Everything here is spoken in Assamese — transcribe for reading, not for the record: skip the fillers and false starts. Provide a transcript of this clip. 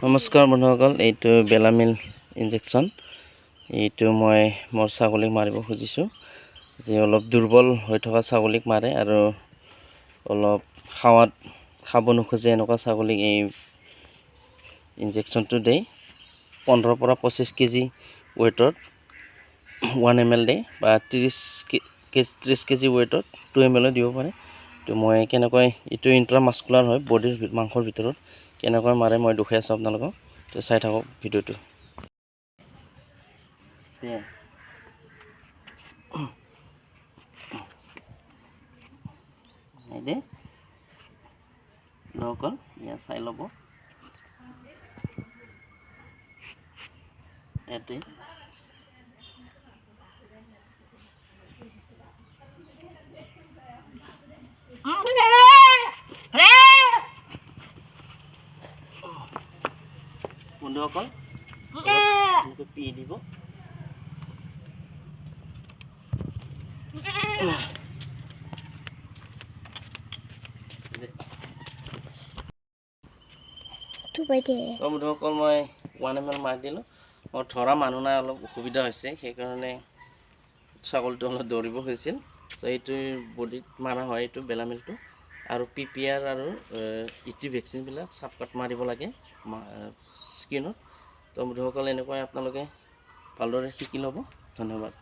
নমস্কাৰ বন্ধুসকল, এইটো বেলামিল ইনজেকশ্যন। এইটো মই মোৰ ছাগলীক মাৰিব খুজিছোঁ, যে অলপ দুৰ্বল হৈ থকা ছাগলীক মাৰে আৰু অলপ খাব নোখোজে এনেকুৱা ছাগলীক এই ইনজেকশ্যনটো দিয়ে। 15 পৰা 25 কেজি ৱেটত 1 ml দিয়ে, বা 30 কেজি ৱেটত 2 ml দিব পাৰে। তো মই কেনেকৈ, এইটো ইণ্ট্ৰামাস্কুলাৰ হয়, বডিৰ মাংসৰ ভিতৰত কেনেকৈ মাৰে মই দেখাই আছোঁ আপোনালোকক। তো চাই থাকক ভিডিঅ'টো। ইয়াত চাই ল'ব, ইয়াতে বন্ধুসকল পি দিব। বন্ধুসকল মই 1 ml মাৰি দিলোঁ। মোৰ ধৰা মানুহ নাই, অলপ অসুবিধা হৈছে, সেইকাৰণে ছাগলীটো অলপ দৌৰিব হৈছিল। তো এইটো বডিত মাৰা হয়, এইটো বেলামিলটো। আৰু PPR আৰু ইটি ভেকচিনবিলাক চাপকাট মাৰিব লাগে স্কিনত। তো বন্ধুসকল এনেকুৱাই আপোনালোকে ভালদৰে শিকি ল'ব। ধন্যবাদ।